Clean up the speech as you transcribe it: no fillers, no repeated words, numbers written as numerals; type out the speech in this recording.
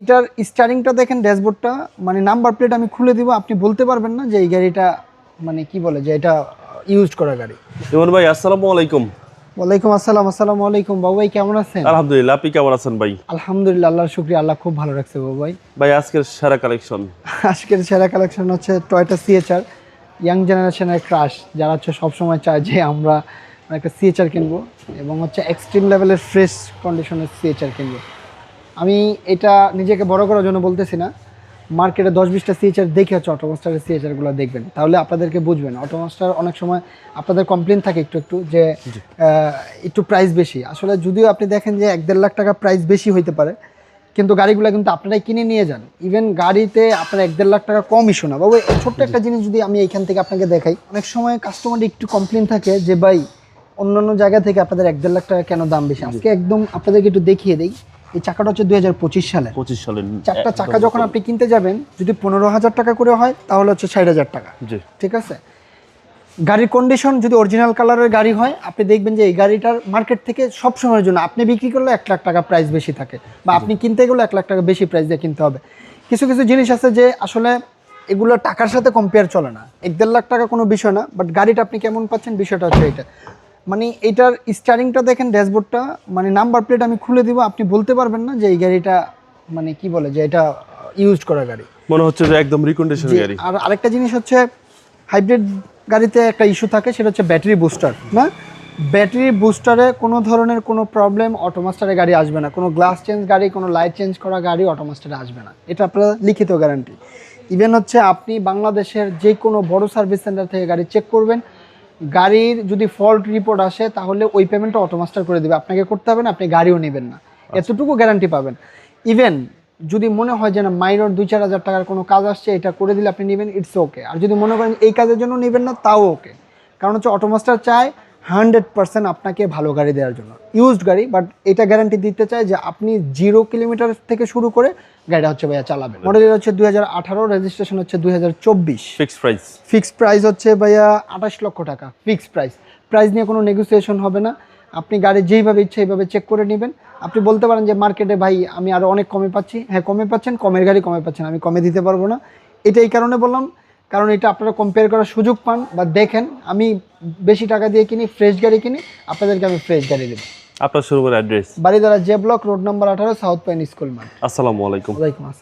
এটার স্টারিংটা দেখেন, ড্যাশবোর্ডটা মানে নাম্বার প্লেট আমি খুলে দিব, আপনি বলতে পারবেন না যে এই গাড়িটা মানে কি বলে যে এটা ইউজ করা গাড়ি। ইমন ভাই আসসালামু আলাইকুম। ওয়ালাইকুম আসসালাম। আসসালামু আলাইকুম বাবু ভাই, কেমন আছেন? আলহামদুলিল্লাহ, আপনি কেমন আছেন ভাই? আলহামদুলিল্লাহ, আল্লাহর শুকরিয়া, আল্লাহ খুব ভালো রাখছে বাবু ভাই। ভাই আজকের সেরা কালেকশন। আজকের সেরা কালেকশন হচ্ছে টয়োটা সিএচআর, ইয়াং জেনারেশনের ক্রাশ, যারা হচ্ছে সবসময় চায় যে আমরা একটা সিএচআর কিনবো এবং হচ্ছে এক্সট্রিম লেভেলের ফ্রেশ কন্ডিশনের সিএচআর কিনবো। আমি এটা নিজেকে বড় করার জন্য বলতেছি না, মার্কেটে 10-20টা সিএচআর দেখে হচ্ছে অটোমাস্টারের সিএচআরগুলো দেখবেন, তাহলে আপনাদেরকে বুঝবেন। অটোমাস্টার অনেক সময় আপনাদের কমপ্লেন থাকে একটু যে একটু প্রাইস বেশি। আসলে যদিও আপনি দেখেন যে 1-1.5 লাখ টাকা প্রাইস বেশি হইতে পারে, কিন্তু গাড়িগুলো কিন্তু আপনারাই কিনে নিয়ে যান। ইভেন গাড়িতে আপনার 1-1.5 লাখ টাকা কম ইস্যু না বাবু। ছোট্ট একটা জিনিস যদি আমি এইখান থেকে আপনাকে দেখাই, অনেক সময় কাস্টমারদের একটু কমপ্লেন থাকে যে ভাই অন্যান্য জায়গা থেকে আপনাদের 1-1.5 লাখ টাকা কেন দাম বেশি। আজকে একদম আপনাদেরকে একটু দেখিয়ে দিই। এই চাকাটা হচ্ছে 2025 সালে। 25 সালের চারটা চাকা যখন আপনি কিনতে যাবেন, যদি 15,000 টাকা করে হয় তাহলে হচ্ছে 60,000 টাকা। জি, ঠিক আছে। গাড়ির কন্ডিশন যদি অরিজিনাল কালারের গাড়ি হয়, আপনি দেখবেন যে এই গাড়িটার মার্কেট থেকে সব সময়ের জন্য আপনি বিক্রি করলে 1 লাখ টাকা প্রাইস বেশি থাকে, বা আপনি কিনতে গেলে 1 লাখ টাকা বেশি প্রাইস দিয়ে কিনতে হবে। কিছু কিছু জিনিস আছে যে আসলে এগুলো টাকার সাথে কম্পেয়ার চলে না। 1-1.5 লাখ টাকা কোনো বিষয় না, বাট গাড়িটা আপনি কেমন পাচ্ছেন বিষয়টা হচ্ছে এটা। মানে এটার স্টারিংটা দেখেন, ড্যাশবোর্ডটা মানে নাম্বার প্লেট আমি খুলে দিব, আপনি বলতে পারবেন না যে এই গাড়িটা মানে কি বলে যে এটা ইউজ করা গাড়ি। মনে হচ্ছে যে একদম রিকন্ডিশন গাড়ি। আর আরেকটা জিনিস হচ্ছে, হাইব্রিড গাড়িতে একটা ইস্যু থাকে, সেটা হচ্ছে ব্যাটারি বুস্টার। না, ব্যাটারি বুস্টারে কোনো ধরনের কোনো প্রবলেম অটোমাস্টারে গাড়ি আসবে না। কোনো গ্লাস চেঞ্জ গাড়ি, কোনো লাইট চেঞ্জ করা গাড়ি অটোমাস্টারে আসবে না, এটা আপনার লিখিত গ্যারান্টি। ইভেন হচ্ছে আপনি বাংলাদেশের যে কোনো বড় সার্ভিস সেন্টার থেকে গাড়ি চেক করবেন, গাড়ির যদি ফল্ট রিপোর্ট আসে তাহলে ওই পেমেন্টটা অটোমাস্টার করে দেবে, আপনাকে করতে হবে না, আপনি গাড়িও নেবেন না, এতটুকু গ্যারান্টি পাবেন। ইভেন যদি মনে হয় যে না মাইনর 2-4 হাজার টাকার কোনো কাজ আসছে, এটা করে দিলে আপনি নেবেন, ইটস ওকে। আর যদি মনে করেন এই কাজের জন্য নেবেন না, তাও ওকে। কারণ হচ্ছে অটোমাস্টার চায় 100% আপনাকে ভালো গাড়ি দেওয়ার জন্য, ইউজড গাড়ি, বাট এটা গ্যারান্টি দিতে চায় যে আপনি 0 কিলোমিটার থেকে শুরু করে গাড়িটা হচ্ছে ভাইয়া চালাবেন। মডেল হচ্ছে 2018, রেজিস্ট্রেশন হচ্ছে 2024। Fixed price. ফিক্সড প্রাইস হচ্ছে ভাইয়া 28 লক্ষ টাকা ফিক্সড প্রাইস। প্রাইস নিয়ে কোনো নেগোসিয়েশন হবে না। আপনি গাড়ি যেইভাবে ইচ্ছা এইভাবে চেক করে নেবেন। আপনি বলতে পারেন যে মার্কেটে ভাই আমি আরও অনেক কমে পাচ্ছি, হ্যাঁ কমে পাচ্ছেন, কমের গাড়ি কমে পাচ্ছেন, আমি কমে দিতে পারবো না। এটা এই কারণে বললাম, কারণ এটা আপনারা কম্পেয়ার করার সুযোগ পান, বা দেখেন আমি বেশি টাকা দিয়ে কিনি, ফ্রেশ গাড়ি কিনি, আপনাদেরকে আমি ফ্রেশ গাড়ি দেবো। আপনার শোরুমের address? Baridhara J block, road number 18, south pine school মাঠ। আসসালামু আলাইকুম। ওয়ালাইকুম আসসালাম।